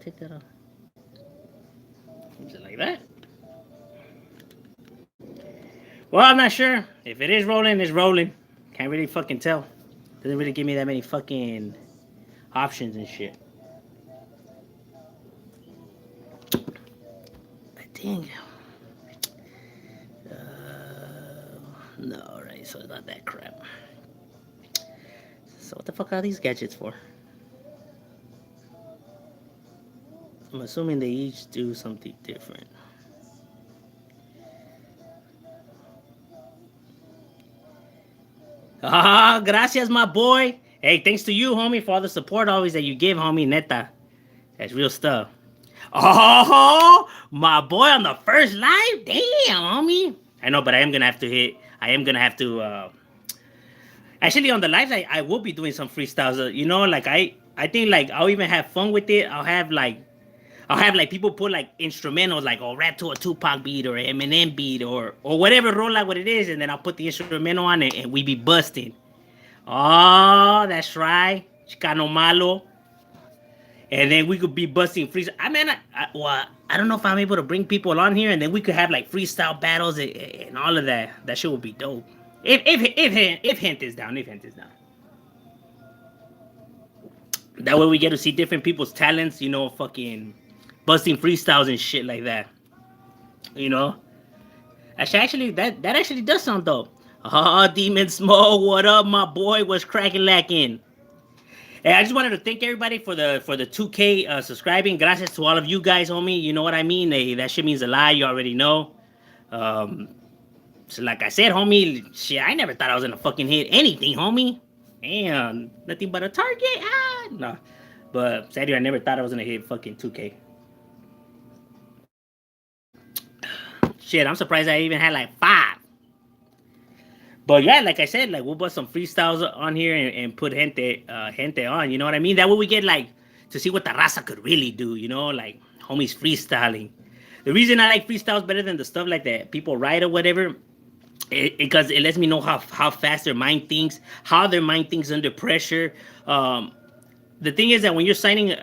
take that off? Is it like that? Well, I'm not sure. If it is rolling, it's rolling. Can't really fucking tell. Doesn't really give me that many fucking options and shit. I think. No, right, so it's not that crap. So what the fuck are these gadgets for? I'm assuming they each do something different. Ah, gracias, my boy. Hey, thanks to you, homie, for all the support always that you give, homie. Neta. That's real stuff. Oh, my boy on the first live? Damn, homie. I know, but I am gonna have to hit. I am gonna have to. Actually, on the lives, I will be doing some freestyles. You know, like I think like I'll even have fun with it. I'll have like people put like instrumentals, like oh rap to a Tupac beat or an Eminem beat or whatever roll like what it is, and then I'll put the instrumental on it and we be busting. Oh, that's right, Chicano malo. And then we could be busting freestyle. I mean, I don't know if I'm able to bring people on here, and then we could have like freestyle battles and all of that. That shit would be dope. If Hint is down, if Hint is down. That way we get to see different people's talents. You know, fucking busting freestyles and shit like that. You know. Actually, that actually does sound dope. Ah, Demon Smoke, what up, my boy? What's cracking lacking? Hey, I just wanted to thank everybody for the 2K subscribing. Gracias to all of you guys, homie. You know what I mean? Hey, that shit means a lot. You already know. Um, so like I said, homie, shit, I never thought I was gonna fucking hit anything, homie. Damn, nothing but a target. Ah, no. But sadly, I never thought I was gonna hit fucking 2K. Shit, I'm surprised I even had like 5. But yeah, like I said, like we'll put some freestyles on here and put gente on. You know what I mean? That way we get like to see what the raza could really do. You know, like homies freestyling. The reason I like freestyles better than the stuff like that people write or whatever, because it lets me know how fast their mind thinks, how their mind thinks under pressure. The thing is that when you're signing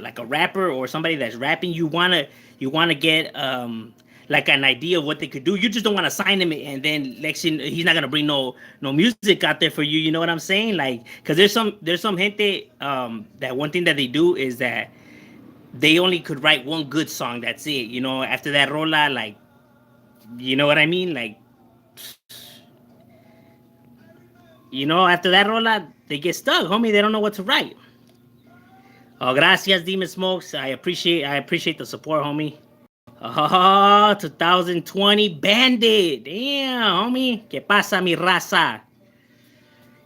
like a rapper or somebody that's rapping, you wanna get like an idea of what they could do. You just don't want to sign him and then Lexion he's not gonna bring no music out there for you. You know what I'm saying? Like, cause there's some gente that one thing that they do is that they only could write one good song. That's it. You know, after that rola, like, you know what I mean? Like, you know, after that rola, they get stuck, homie. They don't know what to write. Oh, gracias, Demon Smokes. I appreciate the support, homie. Oh, 2020 Bandit. Damn, homie. ¿Qué pasa, mi raza?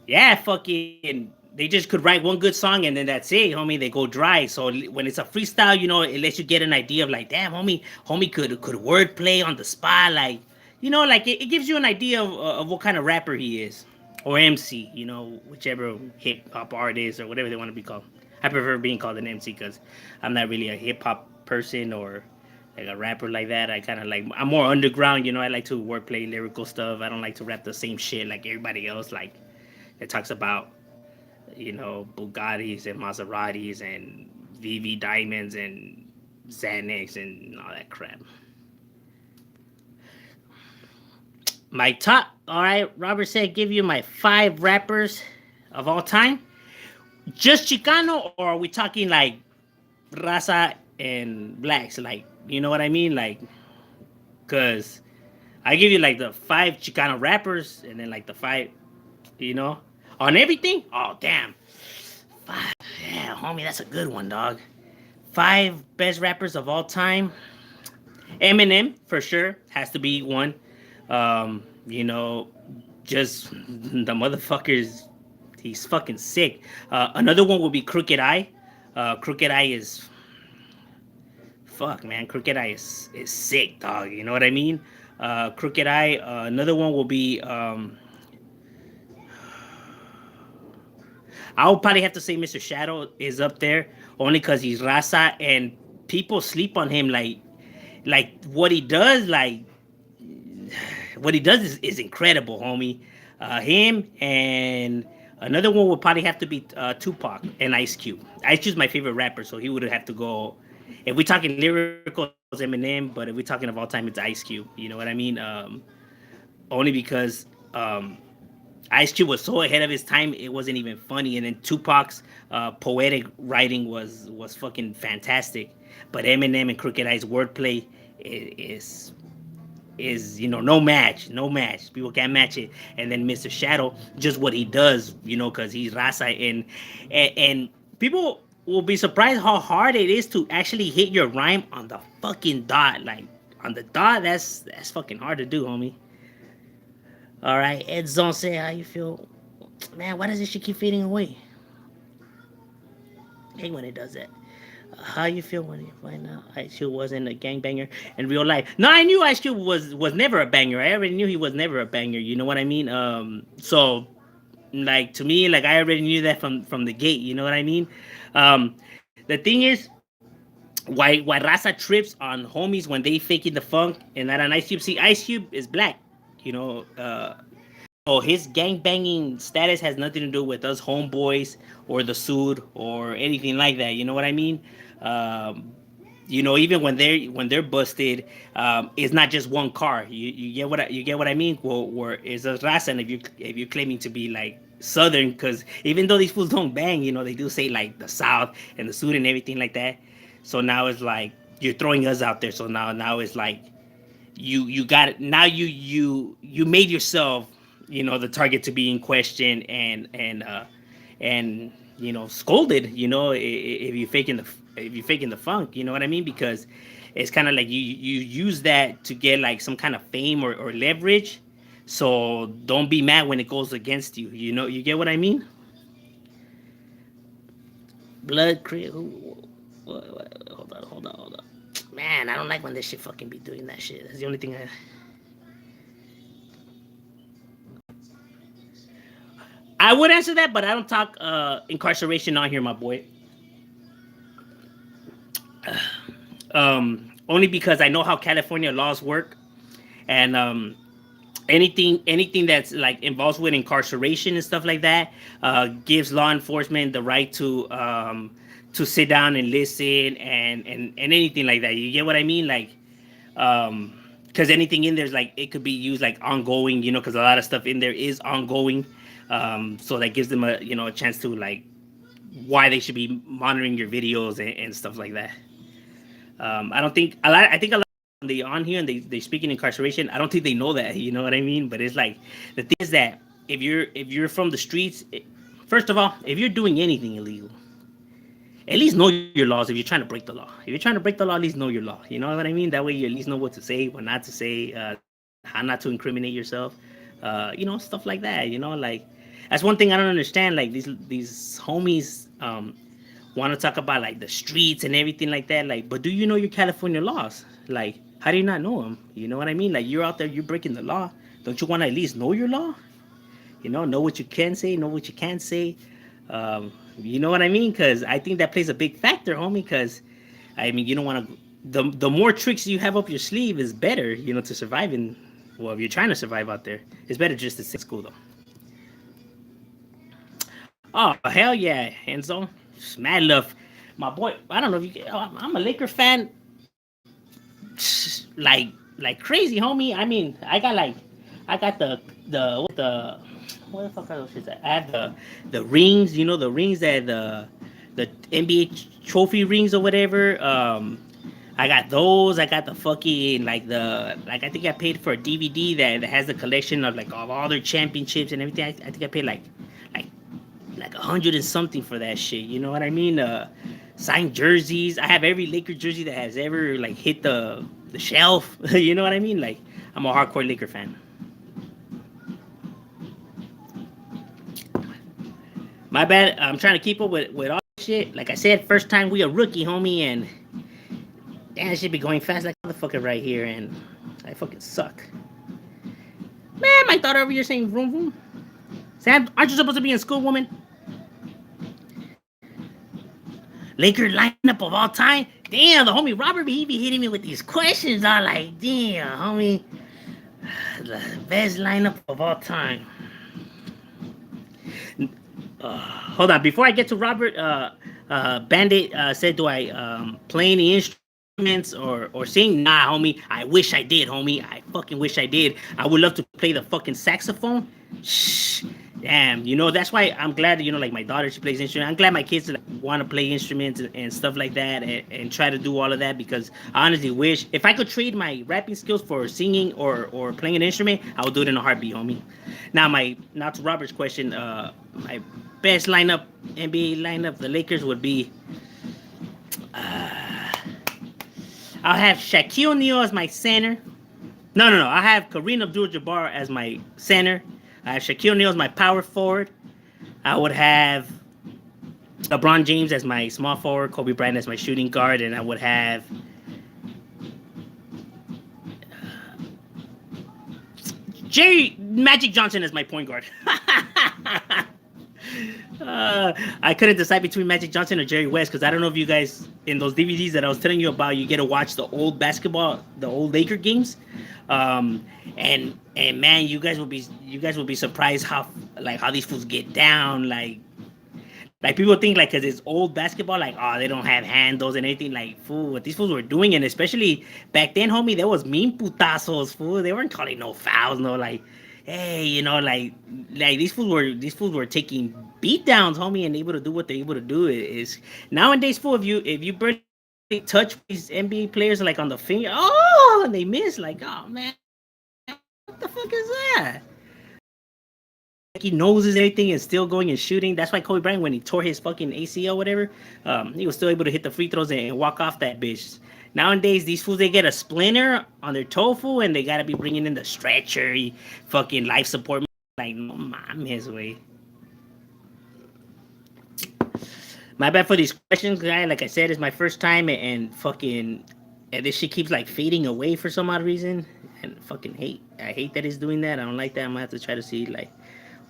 Yeah, fucking. They just could write one good song and then that's it, homie. They go dry. So when it's a freestyle, you know, it lets you get an idea of like, damn, homie could wordplay on the spot, like, you know, like it gives you an idea of what kind of rapper he is, or MC, you know, whichever hip hop artist or whatever they want to be called. I prefer being called an MC because I'm not really a hip hop person or like a rapper like that. I kind of like I'm more underground, you know. I like to wordplay lyrical stuff. I don't like to rap the same shit like everybody else. Like it talks about, you know, Bugattis and Maseratis and VV Diamonds and Xanax and all that crap. My top, all right, Robert said, give you my 5 rappers of all time. Just Chicano, or are we talking like Raza and Blacks? Like, you know what I mean? Like, cause I give you like the 5 Chicano rappers and then like the 5, you know, on everything. Oh damn, 5. Yeah, homie, that's a good one, dog. 5 best rappers of all time. Eminem for sure has to be one. You know, just the motherfuckers. He's fucking sick. Another one would be Crooked Eye. Crooked Eye is fuck, man. Crooked Eye is sick, dog. You know what I mean? Crooked Eye. Another one will be. I would probably have to say Mr. Shadow is up there only because he's Raza and people sleep on him like what he does is incredible, homie. Him and Another one would probably have to be Tupac and Ice Cube. Ice Cube's my favorite rapper, so he would have to go. If we're talking lyrical, it's Eminem, but if we're talking of all time, it's Ice Cube. You know what I mean? Only because Ice Cube was so ahead of his time, it wasn't even funny. And then Tupac's poetic writing was fucking fantastic. But Eminem and Crooked Ice wordplay is no match, no match. People can't match it. And then Mr. Shadow, just what he does, because he's raza and people will be surprised how hard it is to actually hit your rhyme on the fucking dot. Like on the dot, that's fucking hard to do, homie. All right, Ed Zone say how you feel, man. Why does this shit keep fading away? I hate when it does that. How you feel when you find out Ice Cube wasn't a gangbanger in real life? No, I knew Ice Cube was never a banger. I already knew he was never a banger. You know what I mean? So like to me, like I already knew that from the gate. You know what I mean? The thing is, why Raza trips on homies when they faking the funk and not on Ice Cube? See, Ice Cube is black. You know, so his gang banging status has nothing to do with us homeboys or the suit or anything like that. You know what I mean? Um, even when they're busted, it's not just one car. You get what I mean? Where it's a raza, and if you're claiming to be like Southern, because even though these fools don't bang, they do say like the South and the suit and everything like that. So now it's like you're throwing us out there. So now it's like you got it. Now you made yourself the target to be in question and scolded if you're faking the funk, you know what I mean, because it's kind of like you use that to get like some kind of fame or leverage, so don't be mad when it goes against you, you get what I mean. Blood cre- hold on, man. I don't like when this shit fucking be doing that shit. That's the only thing I would answer that, but I don't talk incarceration on here, my boy. Only because I know how California laws work, and anything that's like involved with incarceration and stuff like that gives law enforcement the right to sit down and listen and anything like that. You get what I mean? Like, because anything in there's like it could be used like ongoing, because a lot of stuff in there is ongoing. So that gives them a chance to like why they should be monitoring your videos and stuff like that. I don't think a lot. I think a lot of they on here and they speak in incarceration. I don't think they know that. You know what I mean? But it's like the thing is that if you're from the streets, first of all, if you're doing anything illegal, at least know your laws. If you're trying to break the law, if you're trying to break the law, at least know your law. You know what I mean? That way you at least know what to say, what not to say, how not to incriminate yourself. Stuff like that. Like that's one thing I don't understand. Like these homies want to talk about like the streets and everything like that. Like, but do you know your California laws? Like, how do you not know them? You know what I mean? Like, you're out there, you're breaking the law. Don't you want to at least know your law? Know what you can say, know what you can't say. You know what I mean? Because I think that plays a big factor, homie. Because I mean, you don't want to. The more tricks you have up your sleeve is better. To survive in. Well, if you're trying to survive out there, it's better just to stay in school though. Oh hell yeah, Enzo, mad love, my boy. I don't know if you. I'm a Laker fan, like crazy, homie. I mean, I got the what the fuck are those shits? I have the rings, the rings that the NBA trophy rings or whatever. I got those. I got the fucking like I think I paid for a DVD that has the collection of like of all their championships and everything. I think I paid like like 100 and something for that shit. You know what I mean? Signed jerseys. I have every Laker jersey that has ever like hit the shelf. You know what I mean? Like I'm a hardcore Laker fan. My bad. I'm trying to keep up with all this shit. Like I said, first time we a rookie, homie, and damn, it should be going fast like motherfucker right here, and I fucking suck. Man, my daughter over here saying vroom vroom. Sam, aren't you supposed to be in school, woman? Laker lineup of all time? Damn, the homie Robert, he be hitting me with these questions. I'm like, damn, homie. The best lineup of all time. Hold on. Before I get to Robert, Bandit said, "Do I play any instruments or sing?" Nah, homie. I wish I did, homie. I fucking wish I did. I would love to play the fucking saxophone. Shh. Damn. That's why I'm glad. Like my daughter, she plays instruments. I'm glad my kids like want to play instruments and stuff like that, and try to do all of that because I honestly wish if I could trade my rapping skills for singing or playing an instrument, I would do it in a heartbeat, homie. Now to Robert's question, my best lineup, NBA lineup, the Lakers would be. I'll have Shaquille O'Neal as my center. No. I have Kareem Abdul-Jabbar as my center. I have Shaquille O'Neal as my power forward. I would have LeBron James as my small forward, Kobe Bryant as my shooting guard, and I would have Jerry Magic Johnson as my point guard. I couldn't decide between Magic Johnson or Jerry West because I don't know if you guys in those DVDs that I was telling you about, you get to watch the old basketball, the old Laker games, and man, you guys will be surprised how these fools get down. Like people think like because it's old basketball, like they don't have handles and anything. Like fool, what these fools were doing, and especially back then, homie, there was mean putazos, fool. They weren't calling no fouls, no like, hey, like these fools were taking beat downs, homie, and able to do what they're able to do is nowadays, fool. If you barely touch these NBA players like on the finger, and they miss, like man, what the fuck is that? He knows his everything and still going and shooting. That's why Kobe Bryant, when he tore his fucking ACL, whatever, he was still able to hit the free throws and walk off that bitch. Nowadays, these fools they get a splinter on their tofu and they gotta be bringing in the stretcher, fucking life support. Like, no mames, way. My bad for these questions, guy. Like I said, it's my first time and fucking and this shit keeps like fading away for some odd reason. And fucking hate. I hate that it's doing that. I don't like that. I'm gonna have to try to see like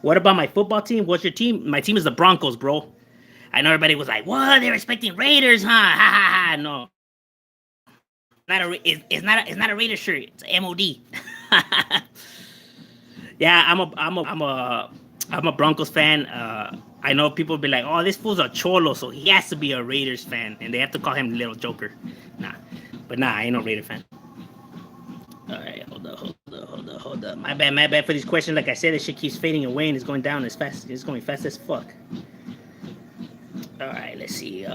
what about my football team? What's your team? My team is the Broncos, bro. I know everybody was like, "What? They're expecting Raiders, huh?" Ha ha ha. No, it's not a Raiders shirt. It's M.O.D. Yeah, I'm a Broncos fan. I know people be like, "Oh, this fool's a cholo, so he has to be a Raiders fan," and they have to call him Little Joker. Nah, but nah, I ain't no Raider fan. All right, hold up. My bad for these questions. Like I said, this shit keeps fading away and it's going down as fast. It's going fast as fuck. All right, let's see.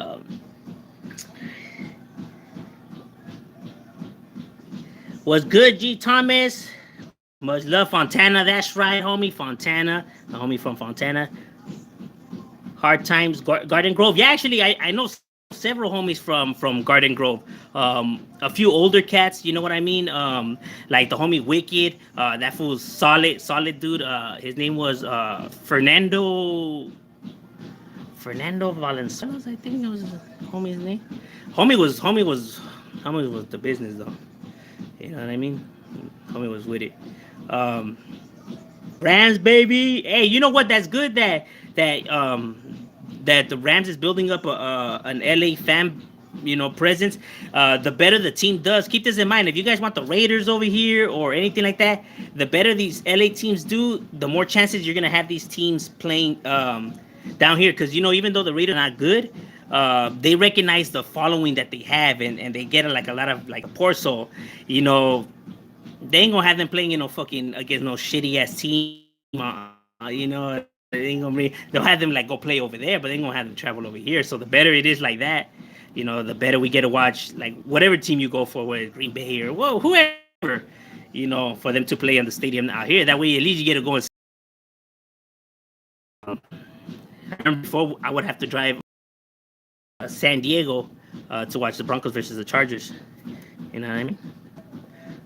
What's good, G Thomas? Much love, Fontana. That's right, homie, Fontana. The homie from Fontana. Hard Times, Garden Grove. Yeah, actually, I know several homies from Garden Grove. A few older cats, you know what I mean? Like the homie Wicked. That fool's solid dude. His name was Fernando Valenzuela, I think that was his homie's name. Homie was the business though. You know what I mean? Homie was with it. Um, Rams, baby. Hey, you know what? That's good that the Rams is building up an LA fan, presence. The better the team does. Keep this in mind. If you guys want the Raiders over here or anything like that, the better these LA teams do, the more chances you're gonna have these teams playing down here. Because even though the Raiders are not good, they recognize the following that they have, and they get like a lot of like support. So, they ain't gonna have them playing fucking against no shitty ass team. They ain't gonna they'll have them like go play over there, but they ain't gonna have them travel over here. So the better it is like that, the better we get to watch like whatever team you go for, whether Green Bay or whoever, for them to play on the stadium out here. That way at least you get to go and. I remember before I would have to drive San Diego to watch the Broncos versus the Chargers. You know what I mean?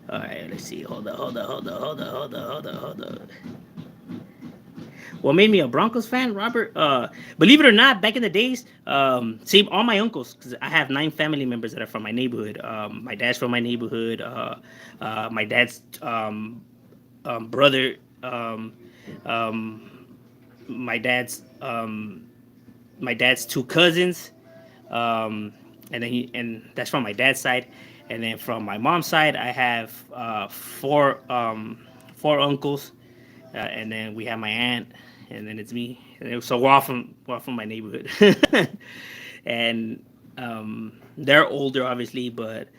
All right, let's see. Hold on. What made me a Broncos fan, Robert? Believe it or not, back in the days, see, all my uncles, because I have 9 family members that are from my neighborhood. My dad's from my neighborhood. My dad's brother, um, my dad's my dad's 2 cousins, and that's from my dad's side, and then from my mom's side, I have 4 uncles, and then we have my aunt, and then it's me. So we're all from my neighborhood, and they're older, obviously, but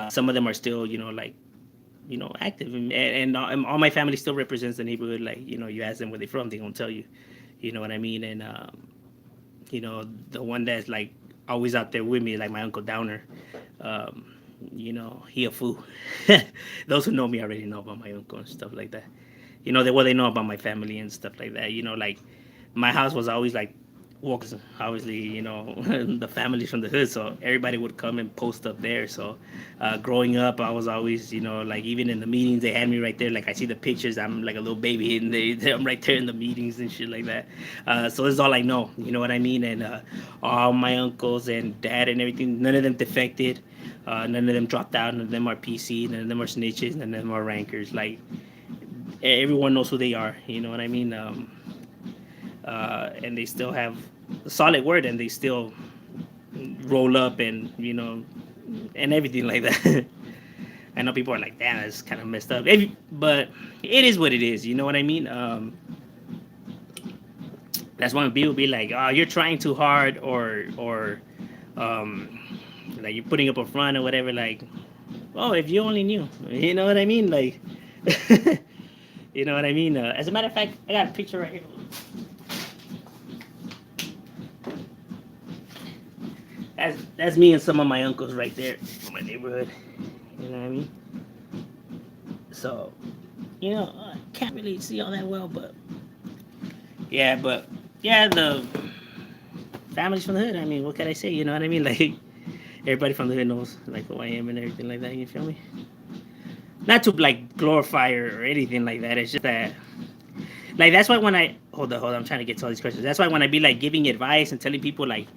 some of them are still, like, active, and all my family still represents the neighborhood. Like, you ask them where they're from, they gonna tell you. You know what I mean? And the one that's like always out there with me, like my uncle Downer. Um, he a fool. Those who know me already know about my uncle and stuff like that. They know about my family and stuff like that. Like my house was always like walks. Obviously, the families from the hood, so everybody would come and post up there. So, growing up, I was always, like even in the meetings, they had me right there. Like I see the pictures, I'm like a little baby, and I'm right there in the meetings and shit like that. So this is all I know. You know what I mean? And all my uncles and dad and everything, none of them defected. None of them dropped out. None of them are PC. None of them are snitches. None of them are rankers. Like everyone knows who they are. You know what I mean? And they still have a solid word, and they still roll up, and and everything like that. I know people are like, "Damn, that's kind of messed up," but it is what it is. You know what I mean? That's when people be like, "Oh, you're trying too hard," or um, like you're putting up a front or whatever. Like, oh, if you only knew, you know what I mean? Like, you know what I mean? As a matter of fact, I got a picture right here. That's me and some of my uncles right there in my neighborhood. You know what I mean? So, I can't really see all that well, but yeah, the families from the hood. I mean, what can I say? You know what I mean? Like everybody from the hood knows like who I am and everything like that. You feel me? Not to like glorify or anything like that. It's just that, like, that's why when I hold on, I'm trying to get to all these questions. That's why when I be like giving advice and telling people like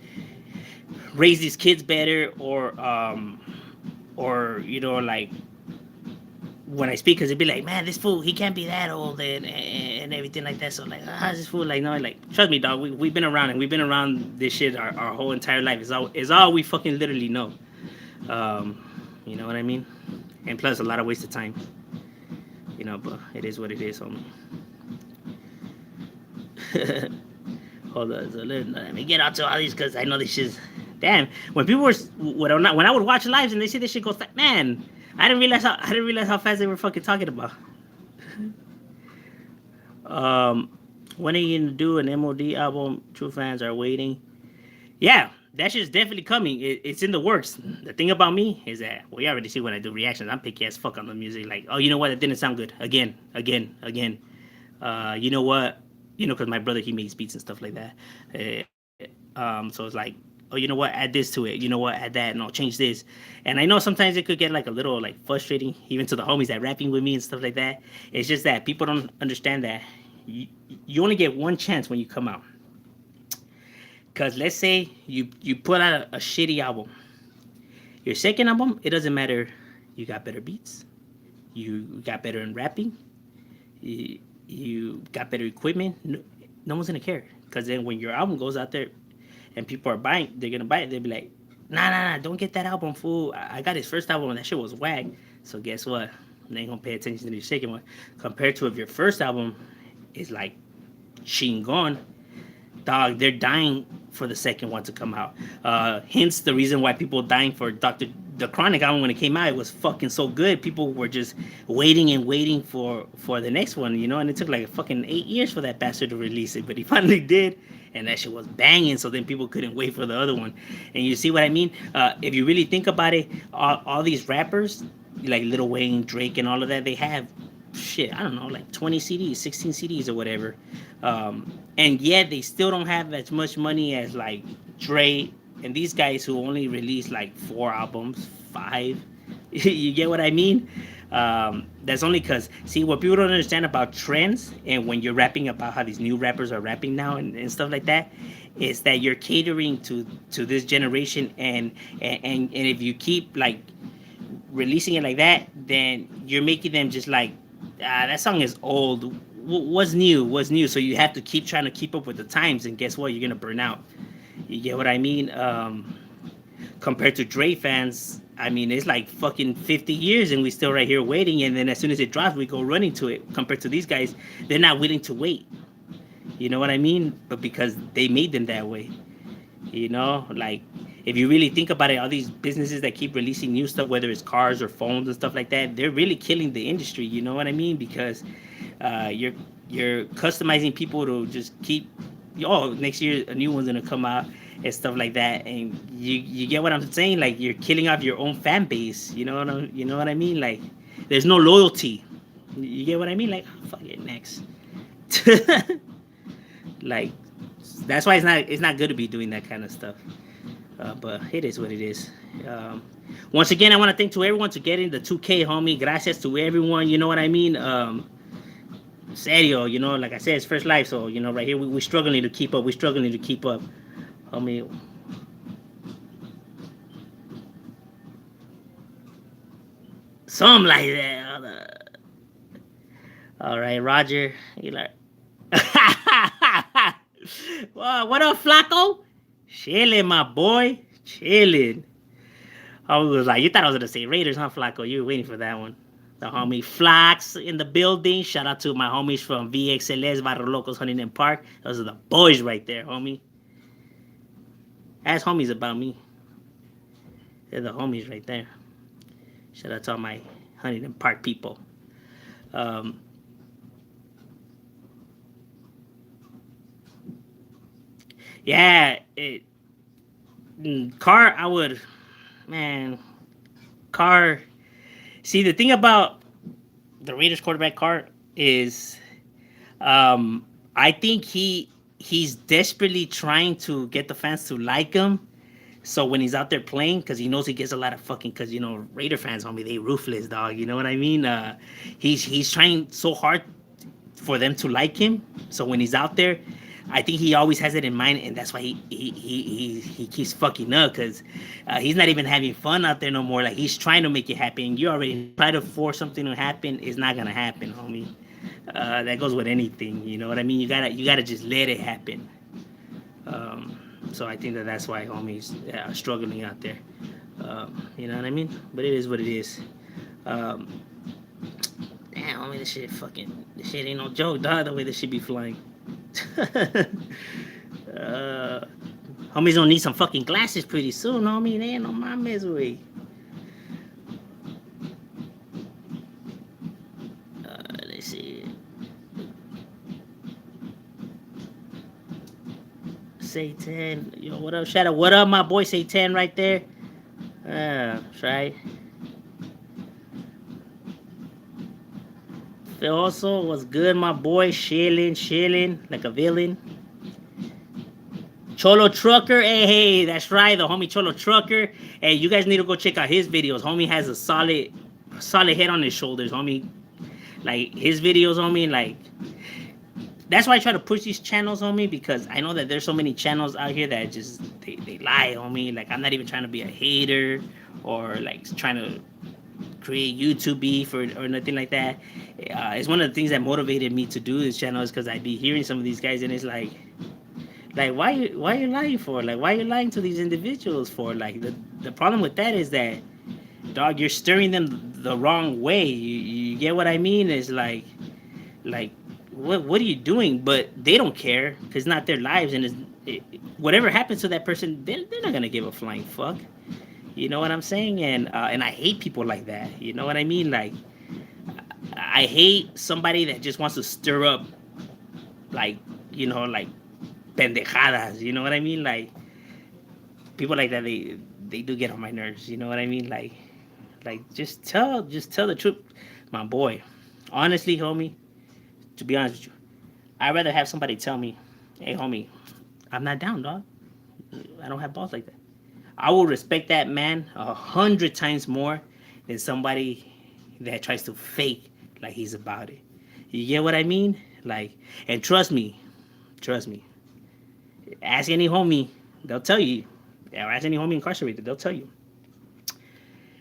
raise these kids better, or like when I speak, because it'd be like, man, this fool, he can't be that old, and everything like that. So like, how's this fool? Like, no, like, trust me, dog. We've been around, and we've been around this shit our whole entire life. It's all we fucking literally know. You know what I mean? And plus a lot of waste of time. But it is what it is, homie. Hold on, so let me get out to all these, because I know this shit's damn. When people when I would watch lives and they see this shit goes, man, I didn't realize how fast they were fucking talking about. When are you gonna do an M.O.D album? True fans are waiting. Yeah, that shit's definitely coming. It's in the works. The thing about me is that, well, you already see when I do reactions, I'm picky as fuck on the music. Like, oh, you know what? It didn't sound good. Again. You know what? Because my brother, he makes beats and stuff like that. So it's like, oh, you know what? Add this to it. You know what? Add that, and I'll change this. And I know sometimes it could get like a little like frustrating, even to the homies that rapping with me and stuff like that. It's just that people don't understand that you only get one chance when you come out. Because let's say you put out a shitty album. Your second album, it doesn't matter. You got better beats. You got better in rapping. You got better equipment. No one's going to care. Because then when your album goes out there and people are buying, they're going to buy it. They'll be like, nah, don't get that album, fool. I got his first album and that shit was whack. So guess what? They ain't going to pay attention to your second one. Compared to if your first album is like chingon, dog, they're dying for the second one to come out. Hence the reason why people dying for the Chronic album when it came out. It was fucking so good. People were just waiting for the next one, and it took like fucking 8 years for that bastard to release it, but he finally did, and that shit was banging. So then people couldn't wait for the other one. And you see what I mean? If you really think about it, all these rappers like Lil Wayne, Drake, and all of that, they have shit, I don't know, like 20 CDs, 16 CDs or whatever. And yet they still don't have as much money as like Dre and these guys who only release like 4 albums, 5. You get what I mean? That's only because, see, what people don't understand about trends, and when you're rapping about how these new rappers are rapping now and stuff like that, is that you're catering to this generation, and if you keep like releasing it like that, then you're making them just like, that song is old. What's new? So you have to keep trying to keep up with the times, and guess what? You're gonna burn out. You get what I mean? Compared to Dre fans, I mean, it's like fucking 50 years and we still right here waiting, and then as soon as it drops, we go running to it. Compared to these guys, they're not willing to wait. You know what I mean? But because they made them that way. You know, like if you really think about it, all these businesses that keep releasing new stuff, whether it's cars or phones and stuff like that, they're really killing the industry. You know what I mean? Because you're customizing people to just keep. Oh, next year a new one's gonna come out and stuff like that, and you get what I'm saying? Like you're killing off your own fan base. You know what I mean? Like there's no loyalty. You get what I mean? Like oh, fuck it, next. Like that's why it's not good to be doing that kind of stuff. But it is what it is. Um, Once again, I want to thank to everyone to getting the 2K, homie. Gracias to everyone. You know what I mean? Sadio, you know, like I said, it's first life, so you know, right here we're struggling to keep up. We're struggling to keep up, homie. Something like that. All right, Roger. You like? Well, what up, Flacco? Chilling, my boy. Chilling. I was like, you thought I was gonna say Raiders, huh, Flacco? You were waiting for that one. The homie Flax in the building. Shout out to my homies from VXLS, Barrio Locos, Huntington Park. Those are the boys right there, homie. Ask homies about me. They're the homies right there. Shout out to all my Huntington Park people. Um, yeah, Carr, I would, man, Carr. See, the thing about the Raiders quarterback Carr is, I think he's desperately trying to get the fans to like him. So when he's out there playing, because he knows he gets a lot of fucking, because you know Raider fans, homie, they ruthless, dog. You know what I mean? He's trying so hard for them to like him. So when he's out there, I think he always has it in mind, and that's why he keeps fucking up because he's not even having fun out there no more. Like he's trying to make it happen. You already try to force something to happen, it's not gonna happen, homie. That goes with anything. You know what I mean? You gotta just let it happen. So I think that's why homies are struggling out there. You know what I mean? But it is what it is. Um, Damn, homie, this shit ain't no joke, dog. The way this shit be flying. uh, Homies gonna need some fucking glasses pretty soon, homie. They ain't on my misery. Let's see. Satan, yo, what up, Shadow? What up, my boy Satan, right there? That's right. Phil also was good, my boy. Chilling like a villain. Cholo Trucker, hey, that's right, the homie Cholo Trucker. Hey, you guys need to go check out his videos. Homie has a solid head on his shoulders, homie. Like his videos, homie, like that's why I try to push these channels, homie, because I know that there's so many channels out here that just they lie, homie. Like I'm not even trying to be a hater or like trying to create YouTube beef or nothing like that. It's one of the things that motivated me to do this channel is because I'd be hearing some of these guys and it's like why you lying for? Like why are you lying to these individuals for? Like the problem with that is that dog, you're stirring them the wrong way. You get what I mean? Is like what are you doing? But they don't care because it's not their lives and whatever happens to that person, they're not gonna give a flying fuck. You know what I'm saying? And I hate people like that. You know what I mean? Like I hate somebody that just wants to stir up like like pendejadas. You know what I mean? Like people like that, they do get on my nerves. You know what I mean? Like just tell the truth, my boy. Honestly, homie, to be honest with you, I'd rather have somebody tell me, hey, homie, I'm not down, dog. I don't have balls like that. I will respect that man 100 times more than somebody that tries to fake like he's about it. You get what I mean? Like, and trust me. Ask any homie, they'll tell you. Or ask any homie incarcerated, they'll tell you.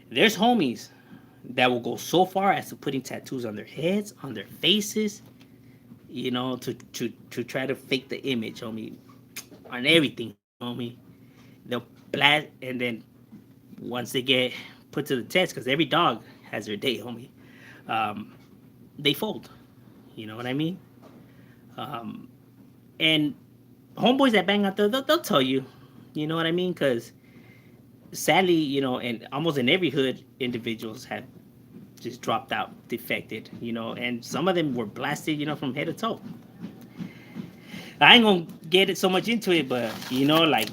There's homies that will go so far as to putting tattoos on their heads, on their faces, to try to fake the image, homie, on everything, homie. They'll blast, and then once they get put to the test, because every dog has their day, homie, um, they fold. You know what I mean? Um, And homeboys that bang out there, they'll tell you, you know what I mean? Because sadly, and almost in every hood, individuals have just dropped out, defected, and some of them were blasted, from head to toe. I ain't gonna get it so much into it, but like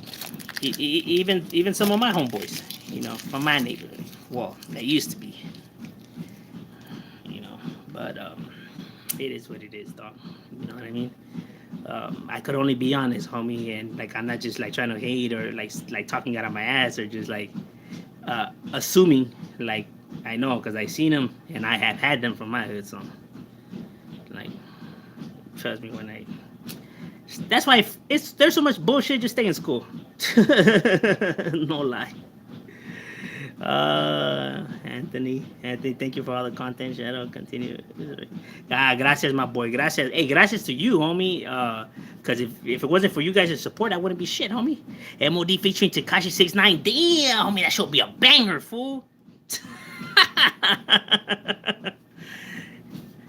even some of my homeboys, from my neighborhood, well, they used to be, you know, but it is what it is, dog. You know what I mean? I could only be honest, homie, and like I'm not just like trying to hate or like talking out of my ass or just like assuming like I know because I seen them and I have had them from my hood. So like, trust me when I. That's why there's so much bullshit. Just stay in school. No lie. Anthony, thank you for all the content. Shadow, continue. Gracias, my boy. Gracias. Hey, gracias to you, homie. Cause if it wasn't for you guys' support, I wouldn't be shit, homie. M.O.D featuring Tekashi 69. Damn, homie, that should be a banger, fool.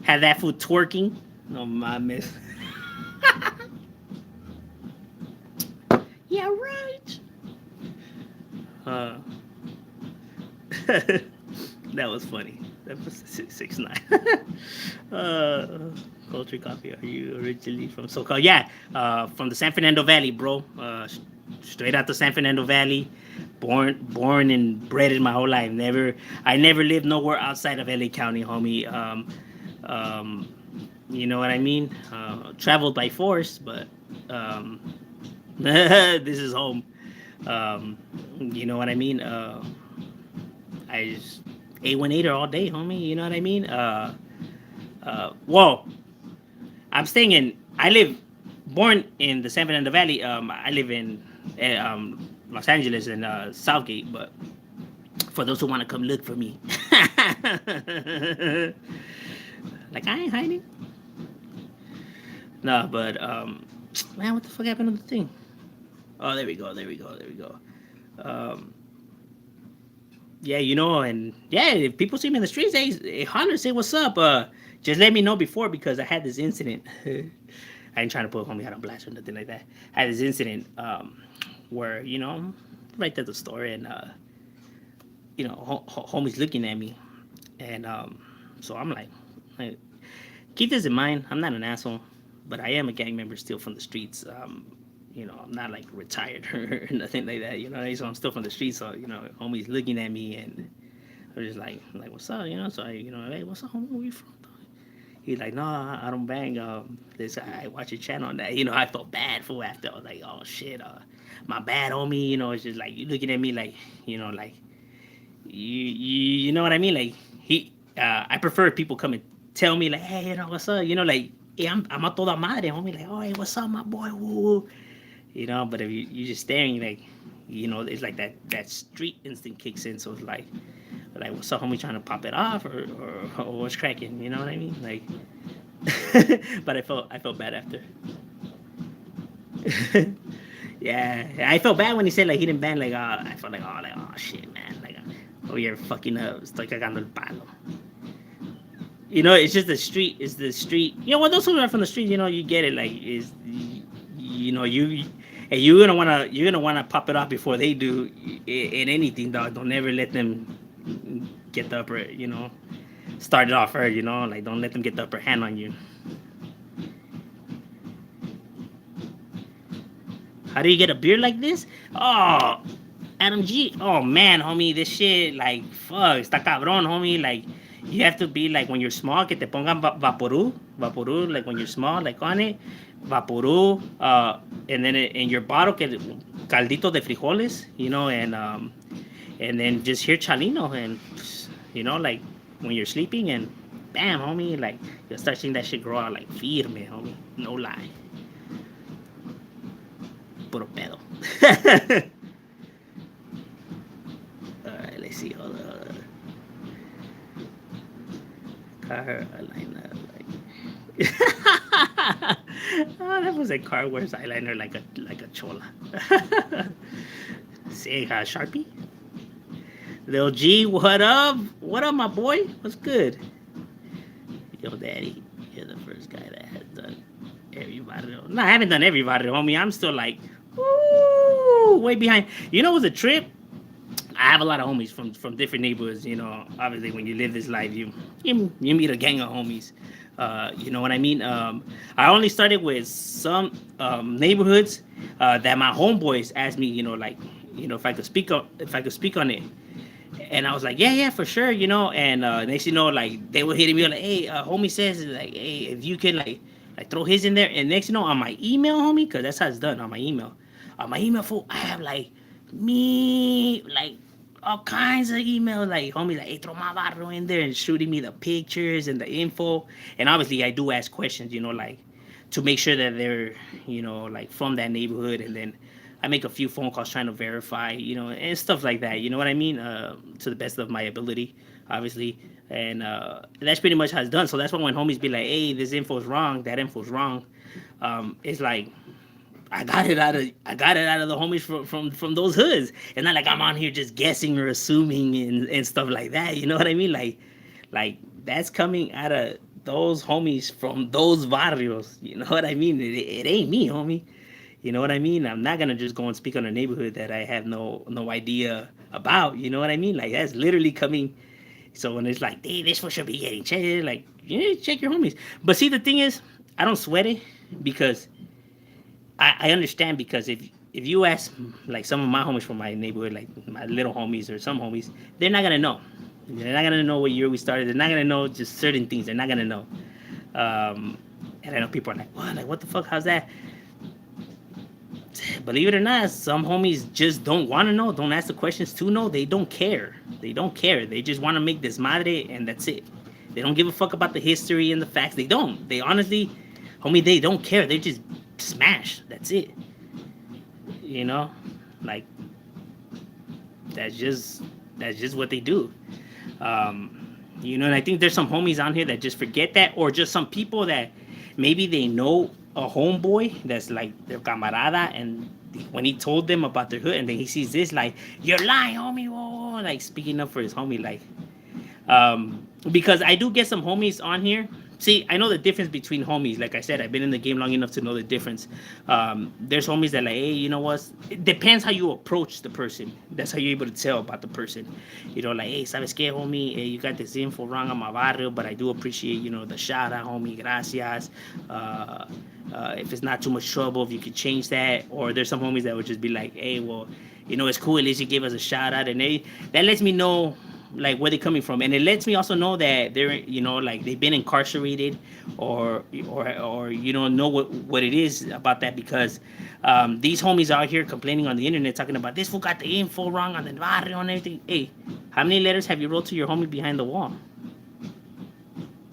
Had that fool twerking. No mames. Yeah, right. Uh, that was funny. That was 6ix9ine. Culture copy. Are you originally from SoCal? Yeah, from the San Fernando Valley, bro. Straight out the San Fernando Valley. Born and bred in my whole life. I never lived nowhere outside of LA County, homie. You know what I mean? Traveled by force, but this is home. You know what I mean? I just A18er all day, homie. You know what I mean? Whoa. Born in the San Fernando Valley. I live in Los Angeles and Southgate, but for those who want to come look for me. Like, I ain't hiding. No, but, man, what the fuck happened to the thing? Oh, there we go. Yeah, and yeah, if people see me in the streets, they holler, say what's up. Just let me know before because I had this incident. I ain't trying to put homie out on blast or nothing like that. I had this incident where right at the store and homie's looking at me, and so I'm like, keep this in mind. I'm not an asshole, but I am a gang member still from the streets. I'm not like retired or nothing like that, so I'm still from the streets, so, homie's looking at me and I'm just like, what's up, so I, hey, what's up, homie, where you from, dog? He's like, no, I don't bang, this, I watch your channel on that, I felt bad for after, I was like, oh shit, my bad, homie, it's just like, you looking at me like, like, you know what I mean, like, I prefer people come and tell me, like, hey, what's up, like, hey, I'm a toda madre, homie, like, oh, hey, what's up, my boy, woo. But if you just staring, like, it's like that street instinct kicks in. So it's like what's up, homie, trying to pop it off or what's cracking? You know what I mean? Like, but I felt bad after. Yeah, I felt bad when he said like he didn't ban. Like, I felt like oh shit, man, like, oh, you're fucking up, estoy cagando el palo. It's just the street. It's the street. When those who are from the street, you get it. Like, you're gonna wanna pop it off before they do in anything, dog. Don't ever let them get the upper, start it off first, like don't let them get the upper hand on you. How do you get a beard like this? Oh, Adam G. Oh man, homie, this shit like fuck, está cabrón, homie. Like, you have to be like when you're small, que te pongan vaporú, like when you're small, like on it, vaporú, and then in your bottle, que caldito de frijoles, and then just hear chalino, and like when you're sleeping, and bam, homie, like you'll start seeing that shit grow out like firme, homie, no lie, puro pedo. All right, let's see, hold on. Car eyeliner, like oh, that was a car wears eyeliner like a chola. Say Sharpie. Lil G, what up? What up, my boy? What's good? Yo, daddy, you're the first guy that has done Every barrio. No, I haven't done every barrio, homie. I'm still like, ooh, way behind. You know, it was a trip. I have a lot of homies from different neighborhoods. You know, obviously when you live this life, you meet a gang of homies. You know what I mean? I only started with some neighborhoods that my homeboys asked me. You know, like if I could speak on it. And I was like, yeah, for sure, And next, like they were hitting me like, hey, homie says like, hey, if you can like throw his in there. And next, on my email, homie, because that's how it's done on my email. On my email, fool, I have like like all kinds of emails, like homie, like, hey, throw my barro in there and shooting me the pictures and the info. And obviously, I do ask questions, like to make sure that they're, like from that neighborhood, and then I make a few phone calls trying to verify, and stuff like that. You know what I mean? To the best of my ability, obviously. And that's pretty much how it's done. So that's why when homies be like, "Hey, this info's wrong. That info's wrong," it's like I got it out of the homies from those hoods, and not like I'm on here just guessing or assuming and stuff like that. You know what I mean? Like that's coming out of those homies from those barrios. You know what I mean? It ain't me, homie. You know what I mean? I'm not gonna just go and speak on a neighborhood that I have no idea about. You know what I mean? Like that's literally coming. So when it's like, hey, this one should be getting checked, like, yeah, check your homies. But see, the thing is, I don't sweat it because I understand, because if you ask like some of my homies from my neighborhood, like my little homies or some homies, they're not gonna know. They're not gonna know what year we started. They're not gonna know just certain things. They're not gonna know. And I know people are like, what? Like, what the fuck? How's that? Believe it or not, some homies just don't want to know. Don't ask the questions to know. They don't care. They don't care. They just want to make this madre, and that's it. They don't give a fuck about the history and the facts. They don't. They honestly, homie, they don't care. They just smash. That's it. You know, like that's just what they do. And I think there's some homies on here that just forget that, or just some people that maybe they know a homeboy that's like their camarada, and when he told them about their hood, and then he sees this, like, you're lying, homie, whoa, like speaking up for his homie, like, because I do get some homies on here. See, I know the difference between homies. Like I said, I've been in the game long enough to know the difference. There's homies that like, hey, you know what? It depends how you approach the person. That's how you're able to tell about the person. Like, hey, ¿sabes qué, homie? Hey, you got this info wrong on my barrio, but I do appreciate, the shout out, homie. Gracias. If it's not too much trouble, if you could change that. Or there's some homies that would just be like, hey, well, it's cool. At least you gave us a shout out. And that lets me know like where they're coming from, and it lets me also know that they're like they've been incarcerated, or know what it is about that, because these homies out here complaining on the internet, talking about this fool got the info wrong on the barrio and everything. Hey, how many letters have you wrote to your homie behind the wall?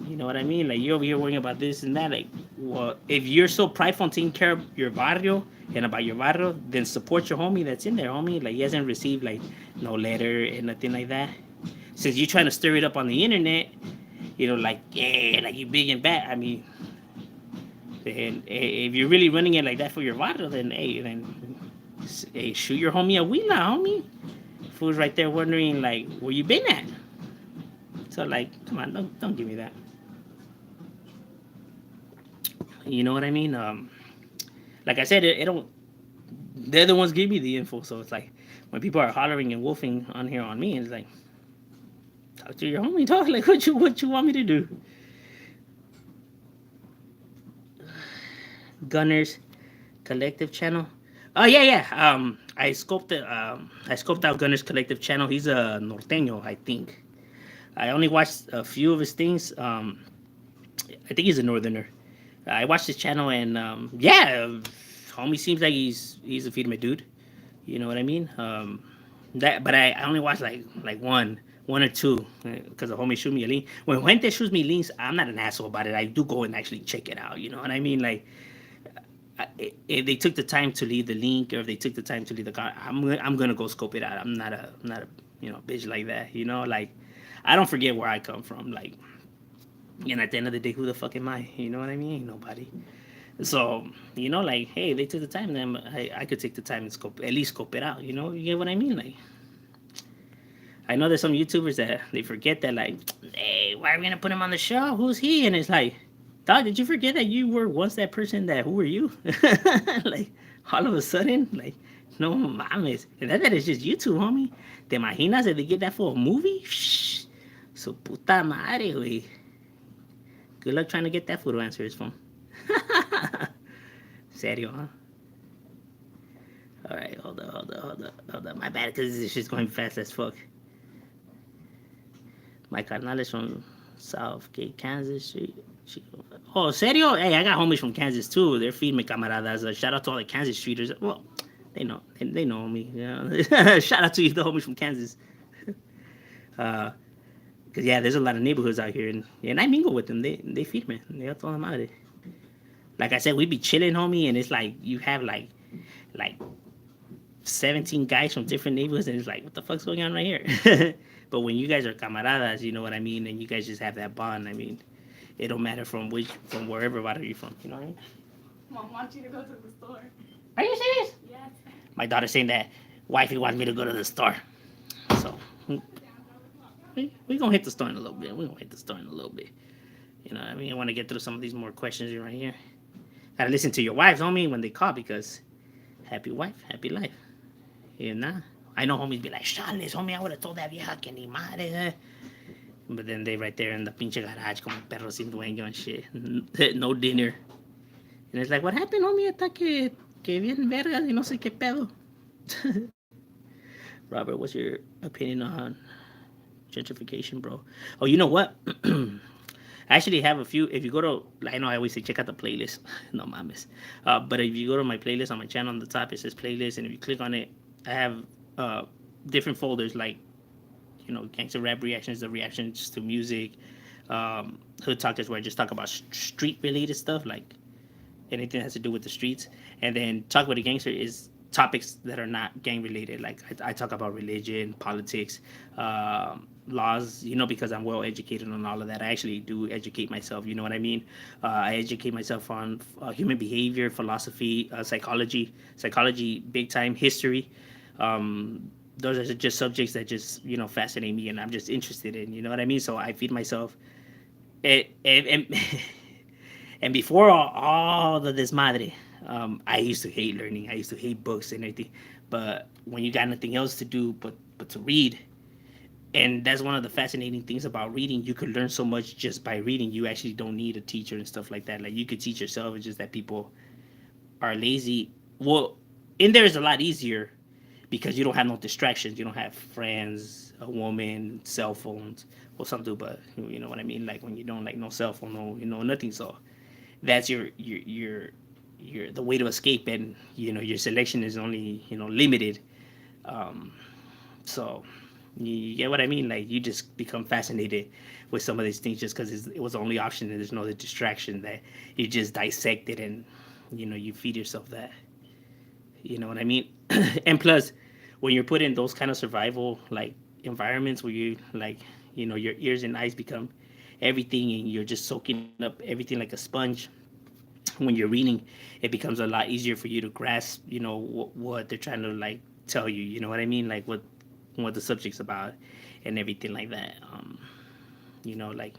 You know what I mean? Like, you're over here worrying about this and that. Like, well, if you're so prideful and taking care of your barrio and about your barrio, then support your homie that's in there, homie. Like, he hasn't received like no letter and nothing like that. Since you're trying to stir it up on the internet, like, yeah, like you big and bad. I mean, then if you're really running it like that for your barrio, then hey, shoot your homie a wheeler, homie. Fool's right there wondering like where you been at. So like, come on, don't give me that. You know what I mean? Like I said, it don't. They're the ones give me the info, so it's like when people are hollering and wolfing on here on me, it's like, talk to your homie, talk. Like, what you want me to do? Gunners Collective channel. Oh yeah. I scoped out Gunners Collective channel. He's a norteño, I think. I only watched a few of his things. I think he's a northerner. I watched his channel, and yeah, homie seems like he's a feed my dude. You know what I mean? But I only watched like one or two, because the homie shoot me a link. When Gente shoots me links, I'm not an asshole about it. I do go and actually check it out. You know what I mean? Like, if they took the time to leave the link, or if they took the time to leave the comment, I'm gonna go scope it out. I'm not a bitch like that. Like, I don't forget where I come from. Like, and at the end of the day, who the fuck am I? You know what I mean? Ain't nobody. So, like, hey, they took the time, then I could take the time and at least scope it out. You get what I mean? Like, I know there's some YouTubers that they forget that, like, hey, why are we gonna put him on the show? Who's he? And it's like, Dog, did you forget that you were once that person that, who were you? Like, all of a sudden, like, no mames. And that is just YouTube, homie. ¿Te imaginas if they get that for a movie? Shh. Su puta madre, güey. Good luck trying to get that fool to answer his phone. Serio, huh? All right, hold on. My bad, because this shit's going fast as fuck. My carnal is from Southgate, Kansas Street. Oh, serio? Hey, I got homies from Kansas too. They're feeding me camaradas. Shout out to all the Kansas streeters. Well, they know me. Yeah. Shout out to you, the homies from Kansas. Cause yeah, there's a lot of neighborhoods out here, and I mingle with them. They feed me. They got all them out. Like I said, we be chilling, homie, and it's like you have like 17 guys from different neighborhoods, and it's like, what the fuck's going on right here? But when you guys are camaradas, you know what I mean, and you guys just have that bond. I mean, it don't matter from where everybody you're from. You know what I mean? Mom wants you to go to the store. Are you serious? Yes. My daughter's saying that wifey wants me to go to the store. So we gonna hit the store in a little bit. You know what I mean? I want to get through some of these more questions right here. Gotta listen to your wives, homie, when they call, because happy wife, happy life. Yeah, nah. I know homies be like, Charles, homie, I would have told that vieja que ni madre. But then they right there in the pinche garage como perro sin dueño and shit. No dinner. And it's like, what happened, homie? Hasta que bien vergas y no sé qué pedo. Robert, what's your opinion on gentrification, bro? Oh, you know what? I actually have a few. If you go to, I know I always say check out the playlist. No mames. But if you go to my playlist on my channel, on the top it says playlist, and if you click on it, I have different folders like, you know, gangster rap reactions, the reactions to music, hood talkers where I just talk about street related stuff, like anything that has to do with the streets, and then talk with a gangster is topics that are not gang related. Like I talk about religion, politics, laws, you know, because I'm well educated on all of that. I actually do educate myself, you know what I mean? I educate myself on human behavior, philosophy, psychology, big time, history. Those are just subjects that just, you know, fascinate me and I'm just interested in, you know what I mean? So I feed myself. And and before all the desmadre, I used to hate learning. I used to hate books and everything. But when you got nothing else to do but to read, and that's one of the fascinating things about reading, you could learn so much just by reading. You actually don't need a teacher and stuff like that. Like you could teach yourself. It's just that people are lazy. Well, in there is a lot easier because you don't have no distractions. You don't have friends, a woman, cell phones. Well, some do, but you know what I mean. Like when you don't, like, no cell phone, no, you know, nothing. So that's your the way to escape, and you know your selection is only, you know, limited. So you get what I mean? Like you just become fascinated with some of these things just because it was the only option and there's no other distraction, that you just dissect it and, you know, you feed yourself that. You know what I mean? And plus, when you're put in those kind of survival like environments where you, like, you know, your ears and eyes become everything and you're just soaking up everything like a sponge. When you're reading, it becomes a lot easier for you to grasp, you know, what they're trying to like tell you. You know what I mean? Like what the subject's about and everything like that. You know, like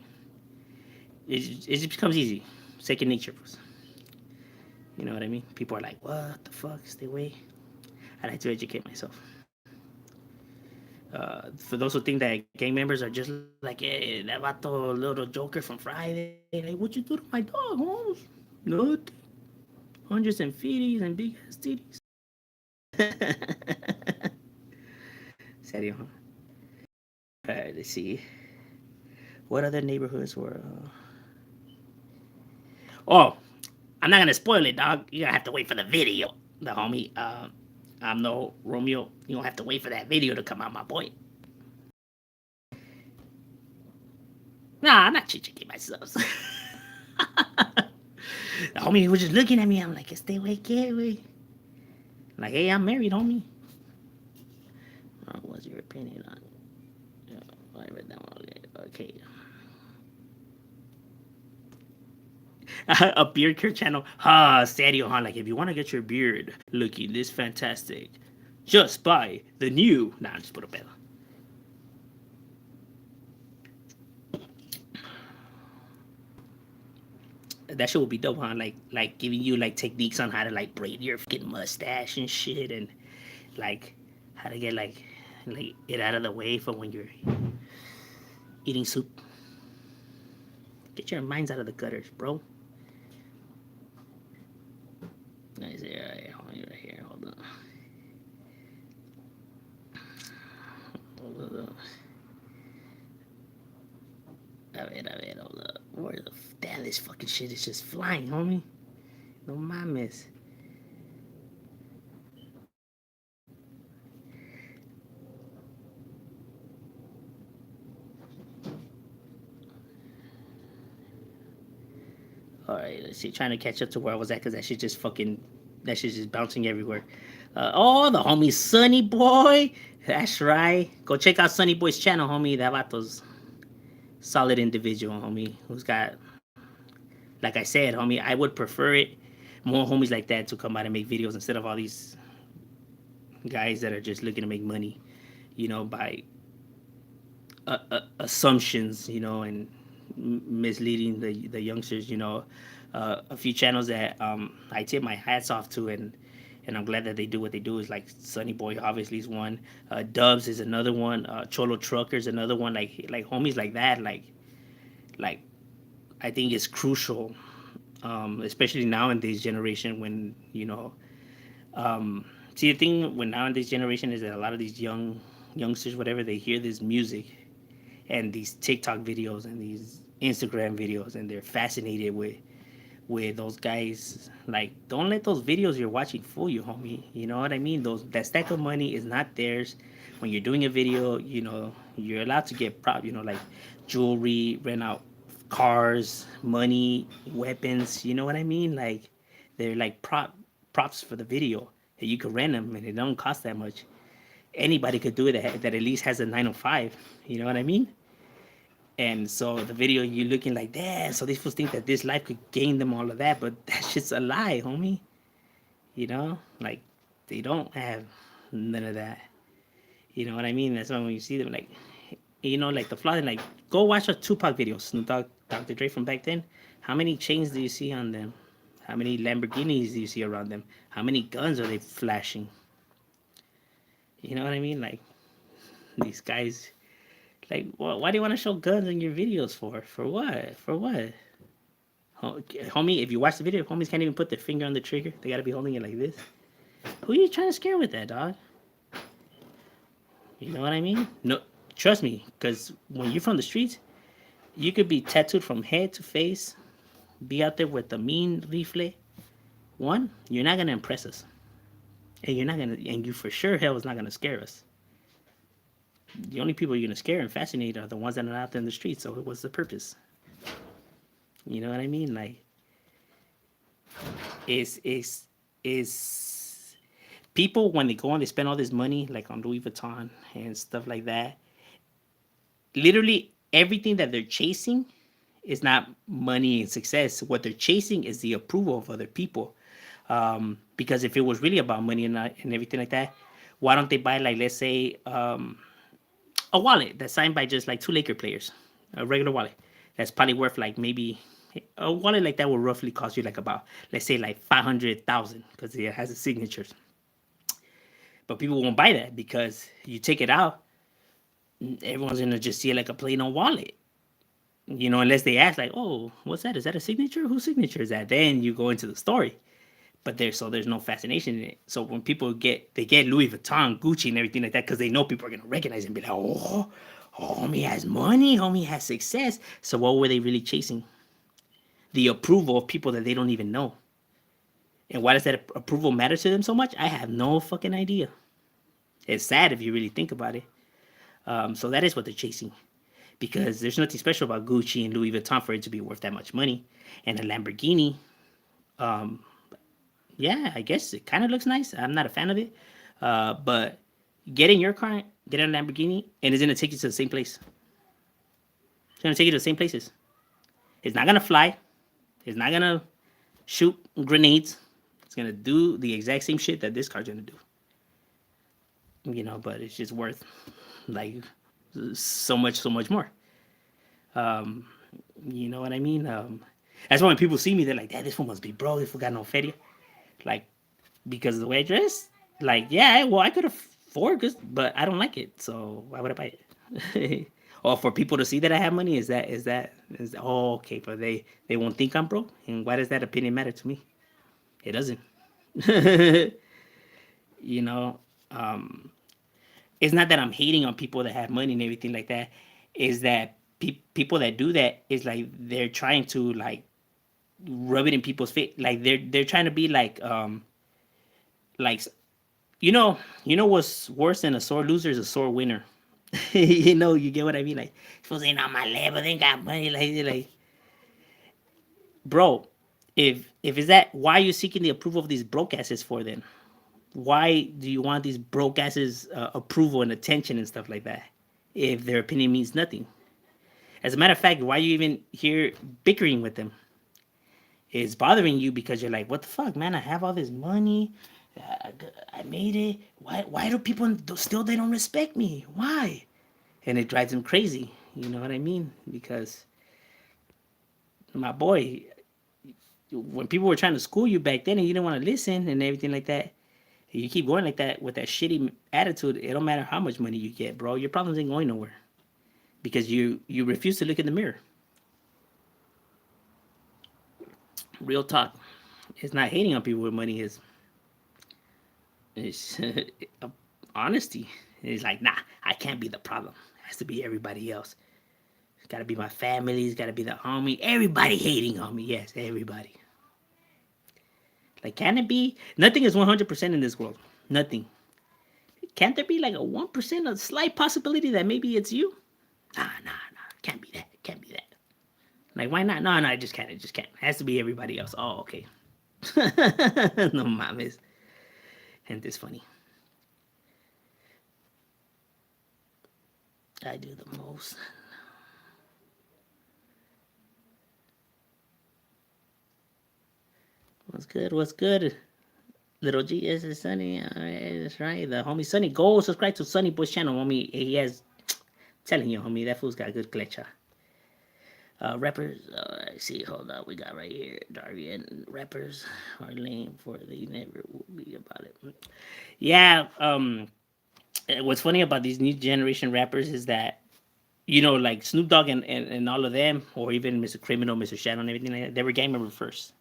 it just becomes easy, second nature. You know what I mean? People are like, what the fuck? Stay away. I like to educate myself. For those who think that gang members are just like, hey, that vato, little Joker from Friday, like, what you do to my dog, Holmes? Nothing. Hundreds and fifties and big ass titties. Serio, huh? Alright, let's see. What other neighborhoods were. Oh, I'm not gonna spoil it, dog. You're gonna have to wait for the video. The homie, I'm no Romeo. You don't have to wait for that video to come out, my boy. Nah, I'm not chichiking myself. The homie was just looking at me. I'm like, stay away, get away. Like, hey, I'm married, homie. What's your opinion on it? I read that one. Okay. A beard care channel. Sadio, huh? Like, if you want to get your beard looking this fantastic, just buy the new. Nah, just put a pedo. That shit would be dope, huh? Like giving you like techniques on how to like braid your fucking mustache and shit, and like how to get like it out of the way for when you're eating soup. Get your minds out of the gutters, bro. Nice. Hold on, right here. Hold on. Hold on. Hold up. Where the damn this fucking shit is just flying, homie. No mames. All right, let's see. Trying to catch up to where I was at because that shit just bouncing everywhere. Oh, the homie Sunny Boy. That's right. Go check out Sunny Boy's channel, homie. That vato's solid individual, homie. Who's got, like I said, homie, I would prefer it more homies like that to come out and make videos instead of all these guys that are just looking to make money, by assumptions, and misleading the youngsters. A few channels that I tip my hats off to, and I'm glad that they do what they do. Is like Sunny Boy, obviously, is one. Dubs is another one. Cholo Trucker's another one. Like homies like that. Like I think it's crucial, especially now in this generation when see the thing when now in this generation is that a lot of these youngsters, whatever, they hear this music and these TikTok videos and these Instagram videos, and they're fascinated with those guys. Like, don't let those videos you're watching fool you, homie. You know what I mean? That stack of money is not theirs. When you're doing a video, you're allowed to get like jewelry, rent out cars, money, weapons. You know what I mean? Like, they're like props for the video. And you could rent them, and it don't cost that much. Anybody could do it that at least has a 905. You know what I mean? And so the video, you looking like that. So these fools think that this life could gain them all of that, but that shit's a lie, homie. Like they don't have none of that. You know what I mean? That's why when you see them, like, like the flaw. Like, go watch a Tupac video, Snoop Dogg, Dr. Dre from back then. How many chains do you see on them? How many Lamborghinis do you see around them? How many guns are they flashing? You know what I mean? Like, these guys, like, why do you want to show guns in your videos for? For what? For what? Homie, if you watch the video, homies can't even put their finger on the trigger. They gotta be holding it like this. Who are you trying to scare with that, dog? You know what I mean? No, trust me, because when you're from the streets, you could be tattooed from head to face, be out there with the mean rifle. One, you're not gonna impress us, and you for sure hell is not gonna scare us. The only people you're gonna scare and fascinate are the ones that are out there in the streets. So what's the purpose? You know what I mean? Like, is people when they go on, they spend all this money like on Louis Vuitton and stuff like that. Literally everything that they're chasing is not money and success. What they're chasing is the approval of other people. Because if it was really about money and everything like that, why don't they buy, like, let's say, a wallet that's signed by just like two Laker players, a regular wallet that's probably worth like maybe a wallet like that will roughly cost you like about, let's say, like 500,000 because it has the signatures. But people won't buy that because you take it out, everyone's gonna just see it like a plain old wallet. Unless they ask, like, oh, what's that? Is that a signature? Whose signature is that? Then you go into the story. But there's no fascination in it. So when people get Louis Vuitton, Gucci, and everything like that, because they know people are gonna recognize it and be like, oh, homie has money, homie has success. So what were they really chasing? The approval of people that they don't even know. And why does that approval matter to them so much? I have no fucking idea. It's sad if you really think about it. So that is what they're chasing. Because there's nothing special about Gucci and Louis Vuitton for it to be worth that much money. And a Lamborghini, yeah, I guess it kind of looks nice. I'm not a fan of it. But get in your car, get in a Lamborghini, and it's going to take you to the same place. It's going to take you to the same places. It's not going to fly. It's not going to shoot grenades. It's going to do the exact same shit that this car's going to do. But it's just worth, like, so much more. You know what I mean? That's why when people see me, they're like, "Dad, this one must be broke. This one got no feria." Like, because of the way I dress. Like, yeah, well, I could afford this, but I don't like it. So why would I buy it? Or for people to see that I have money, oh, okay, but they won't think I'm broke. And why does that opinion matter to me? It doesn't. you know, um, it's not that I'm hating on people that have money and everything like that. Is that people that do that is like they're trying to like rub it in people's face. Like they're trying to be like you know what's worse than a sore loser is a sore winner. You get what I mean? Like, supposed ain't on my level, they ain't got money. Like, bro, if is that why are you seeking the approval of these broke asses for then? Why do you want these broke asses approval and attention and stuff like that? If their opinion means nothing. As a matter of fact, why are you even here bickering with them? It's bothering you because you're like, what the fuck, man? I have all this money. I, I made it. Why do people still they don't respect me? Why? And it drives them crazy. You know what I mean? Because my boy, when people were trying to school you back then and you didn't want to listen and everything like that, you keep going like that with that shitty attitude. It don't matter how much money you get, bro. Your problems ain't going nowhere because you refuse to look in the mirror. Real talk. It's not hating on people with money. It's honesty. It's like, nah, I can't be the problem. It has to be everybody else. It's got to be my family. It's got to be the homie. Everybody hating on me. Yes, everybody. Like, can it be? Nothing is 100% in this world. Nothing. Can't there be like a 1%, a slight possibility that maybe it's you? Nah. Can't be that. Can't be that. Like, why not? No, I just can't. It just can't. It has to be everybody else. Oh, okay. No mames. And this funny. I do the most. What's good? What's good? Little G is Sunny. All right, that's right. The homie Sunny. Go subscribe to Sunny Boy's channel, homie. He has, telling you, homie, that fool's got good clecha. Rappers, I see, hold on, we got right here, Darien. Rappers are lame for they never will be about it. Yeah, what's funny about these new generation rappers is that, like Snoop Dogg and all of them, or even Mr. Criminal, Mr. Shadow, and everything like that, they were gang members first,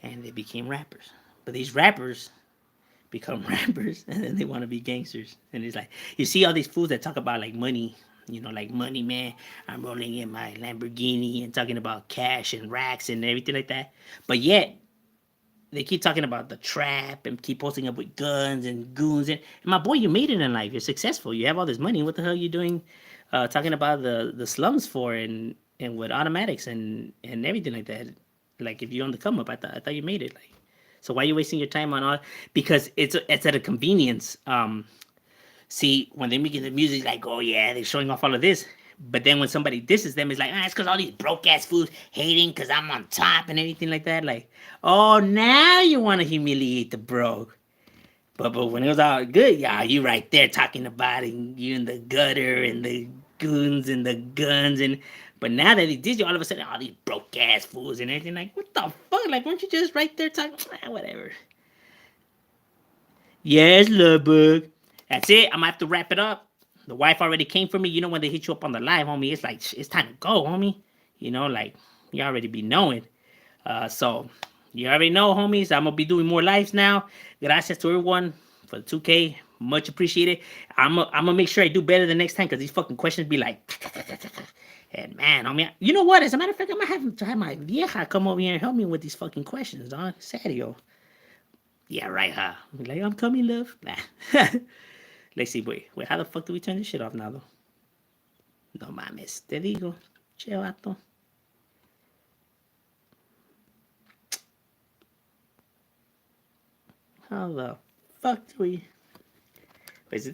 and they became rappers. But these rappers become rappers, and then they want to be gangsters. And it's like, you see all these fools that talk about like money, like money, man. I'm rolling in my Lamborghini and talking about cash and racks and everything like that. But yet, they keep talking about the trap and keep posting up with guns and goons. And my boy, you made it in life. You're successful. You have all this money. What the hell are you doing talking about the slums for and with automatics and everything like that? Like, if you're on the come up, I thought you made it. Like, so why are you wasting your time on all? Because it's at a convenience. See, when they're making the music, like, oh yeah, they're showing off all of this. But then when somebody disses them, it's like, it's because all these broke ass fools hating because I'm on top and everything like that. Like, oh, now you want to humiliate the broke. But when it was all good, yeah, you right there talking about it, you in the gutter and the goons and the guns and. But now that he did you, all of a sudden, all these broke ass fools and everything, like, what the fuck? Like, weren't you just right there talking? Whatever. Yes, love bug. That's it. I'm gonna have to wrap it up. The wife already came for me. You know when they hit you up on the live, homie, it's like it's time to go, homie. Like you already be knowing. So you already know, homies. I'm gonna be doing more lives now. Gracias to everyone for the 2K. Much appreciated. I'm gonna make sure I do better the next time because these fucking questions be like. And man, homie, you know what? As a matter of fact, I'm gonna have to have my vieja come over here and help me with these fucking questions, dog. Sadio. Yeah, right, huh? Like, I'm coming, love. Nah. Let's see, wait, how the fuck do we turn this shit off now, though? No mames, te digo. Che, vato. How the fuck do we...